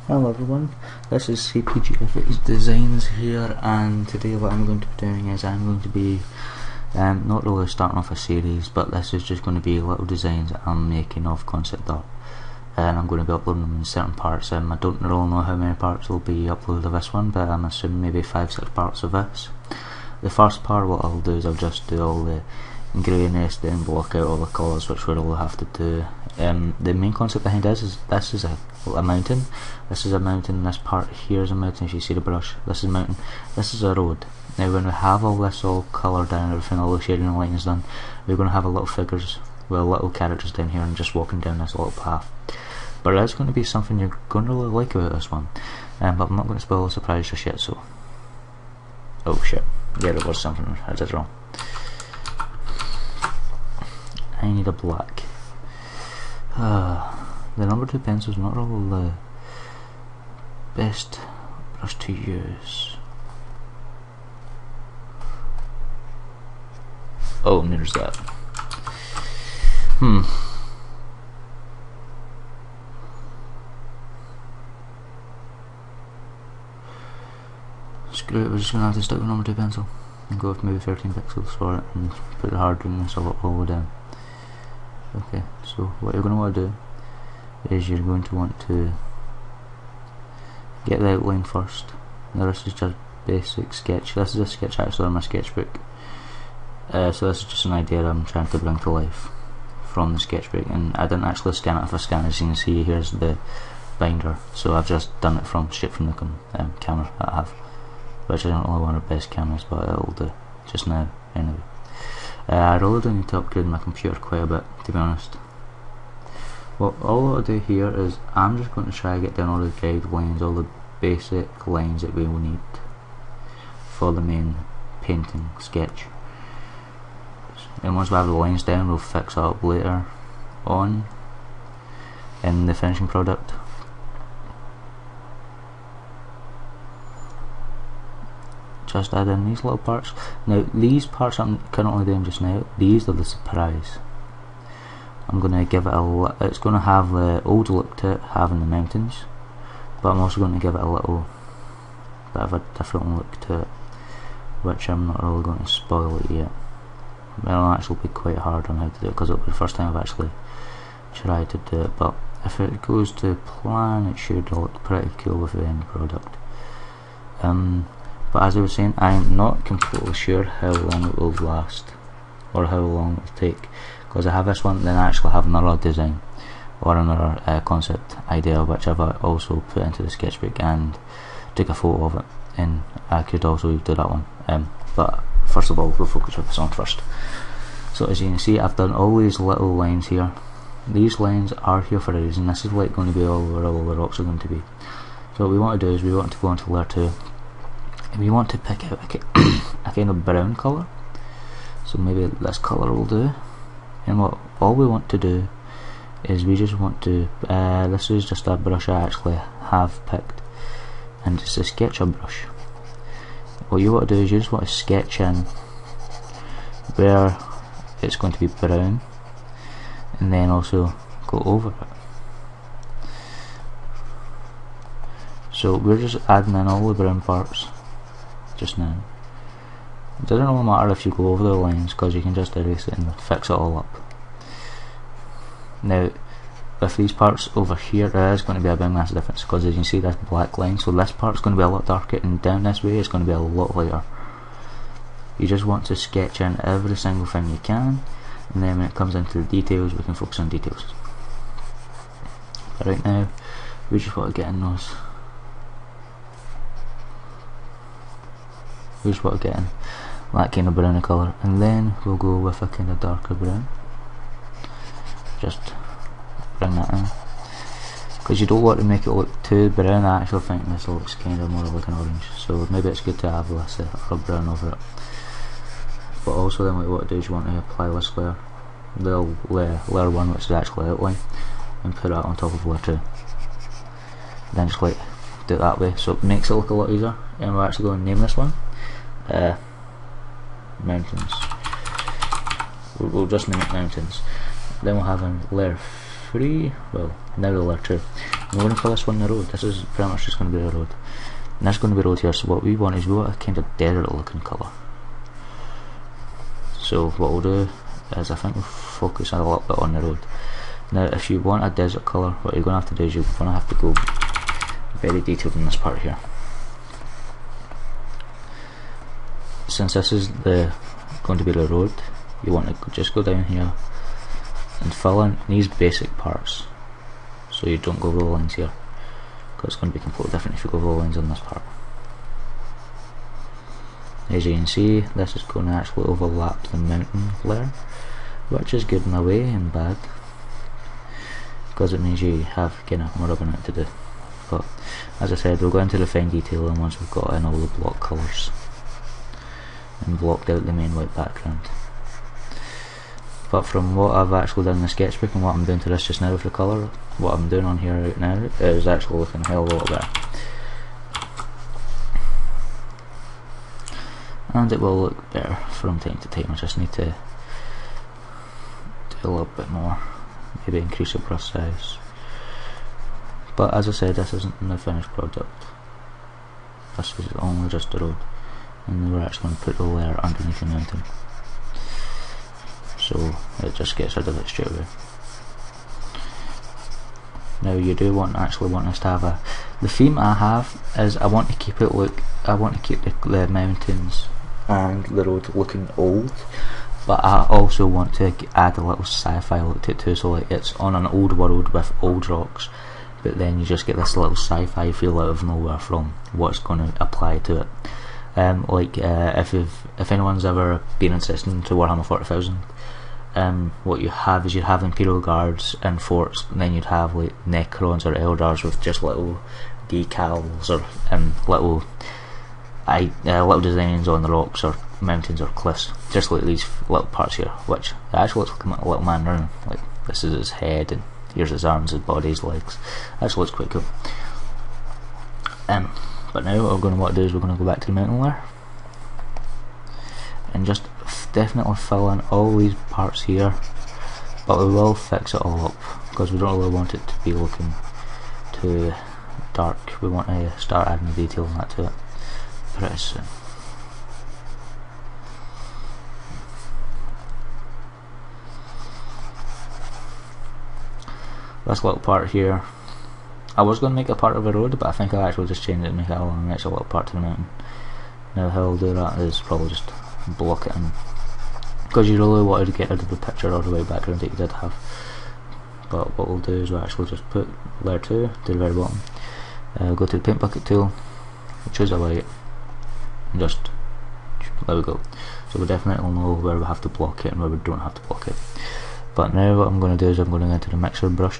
Hello everyone, this is CPGFXDesignz here, and today what I'm going to be doing is I'm going to be not really starting off a series, but this is just going to be little designs that I'm making of concept art, and I'm going to be uploading them in certain parts. I don't really know how many parts will be uploaded of this one, but I'm assuming maybe 5-6 parts of this. The first part, what I'll do is I'll just do all the grayness, then block out all the colours, which we'll have to do. The main concept behind this is a mountain. This is a mountain. This part here is a mountain. If you see the brush, this is a mountain. This is a road. Now when we have all this all coloured down, everything, all the shading and lighting is done, we're going to have a little figures, well, little characters down here and just walking down this little path. But it's going to be something you're going to really like about this one. But I'm not going to spoil the surprise just yet. So, oh shit, yeah, there was something I did wrong. I need a black. The number 2 pencil is not really the best brush to use. Oh, and there's that. Screw it, we're just going to have to stick with number 2 pencil and go with maybe 13 pixels for it and put the hardness all the way down. Okay, so what you're going to want to do is you're going to want to get the outline first. Now this is just basic sketch. This is a sketch actually on my sketchbook. So this is just an idea I'm trying to bring to life from the sketchbook, and I didn't actually scan it with a scanner. As you can see, here's the binder, so I've just done it straight from the camera that I have, which isn't really one of the best cameras, but it'll do just now anyway. I really do need to upgrade my computer quite a bit, to be honest. Well, all I'll do here is I'm just going to try to get down all the guidelines, all the basic lines that we will need for the main painting sketch. And once we have the lines down, we'll fix it up later on in the finishing product. Just add in these little parts. Now these parts I'm currently doing just now, these are the surprise. I'm going to give it it's going to have the old look to it, having the mountains, but I'm also going to give it a little bit of a different look to it, which I'm not really going to spoil it yet. It'll actually be quite hard on how to do it, because it'll be the first time I've actually tried to do it, but if it goes to plan, it should look pretty cool with the end product. But as I was saying, I'm not completely sure how long it will last, or how long it will take, because I have this one, then I actually have another design, or another concept idea, which I've also put into the sketchbook and took a photo of it, and I could also do that one. But first of all, we'll focus on this one first. So as you can see, I've done all these little lines here. These lines are here for a reason. This is like going to be all where all the rocks are going to be. So what we want to do is we want to go into layer 2. We want to pick out a kind of brown colour, so maybe this colour will do. And what all we want to do is we just want to, this is just a brush I actually have picked, and it's a sketcher brush. What you want to do is you just want to sketch in where it's going to be brown, and then also go over it. So we're just adding in all the brown parts just now. It doesn't really matter if you go over the lines, because you can just erase it and fix it all up. Now with these parts over here, there is going to be a big massive difference, because as you can see, this black line, so this part's going to be a lot darker, and down this way it's going to be a lot lighter. You just want to sketch in every single thing you can, and then when it comes into the details, we can focus on details. But right now we just want to get in those. We just want to get in that kind of browny colour, and then we'll go with a kind of darker brown. Just bring that in, because you don't want to make it look too brown. I actually think this looks kind of more like an orange, so maybe it's good to have this brown over it. But also then what you want to do is you want to apply this layer, the layer 1, which is actually outline, and put that on top of layer 2. Then just like do it that way, so it makes it look a lot easier. And we're actually going to name this one mountains. We'll just name it mountains. Then we'll have in layer 3, well now the layer 2, We're going to call this one the road. This is pretty much just going to be a road. And that's going to be a road here, so what we want is we want a kind of desert looking colour. So what we'll do is I think we'll focus a little bit on the road. Now if you want a desert colour, what you're going to have to do is you're going to have to go very detailed in this part here. Since this is going to be the road, you want to just go down here and fill in these basic parts, so you don't go over the lines here, because it's going to be completely different if you go over the lines on this part. As you can see, this is going to actually overlap the mountain layer, which is good in a way and bad, because it means you have kind of more of an out to do. But as I said, we'll go into the fine detail and once we've got in all the block colours and blocked out the main white background. But from what I've actually done in the sketchbook and what I'm doing to this just now with the colour, what I'm doing on here right now is actually looking a hell of a lot better. And it will look better from time to time. I just need to do a little bit more, maybe increase the brush size. But as I said, this isn't the finished product. This is only just the road, and we're actually going to put the layer underneath the mountain, so it just gets rid of it straight away. Now you do actually want us to have the theme I have is I want to keep it I want to keep the mountains and the road looking old, but I also want to add a little sci-fi look to it too, so like it's on an old world with old rocks, but then you just get this little sci-fi feel out of nowhere from what's going to apply to it. If anyone's ever been interested into Warhammer 40,000, what you have is you'd have Imperial Guards and forts, and then you'd have like Necrons or Eldars with just little decals or little designs on the rocks or mountains or cliffs, just like these little parts here, which actually looks like a little man running. Like this is his head, and here's his arms, his body, his legs. Actually looks quite cool. But now what we're going to want to do is we're going to go back to the mountain layer and just definitely fill in all these parts here, but we will fix it all up because we don't really want it to be looking too dark. We want to start adding the detail on that to it pretty soon. This little part here, I was going to make it part of a road, but I think I'll actually just change it and make it an extra little part to the mountain. Now how I'll do that is probably just block it in, because you really wanted to get rid of the picture or the white background that you did have. But what we'll do is we'll actually just put layer 2 to the very bottom, go to the paint bucket tool, choose a light, and just there we go. So we definitely know where we have to block it and where we don't have to block it. But now what I'm going to do is I'm going to go into the mixer brush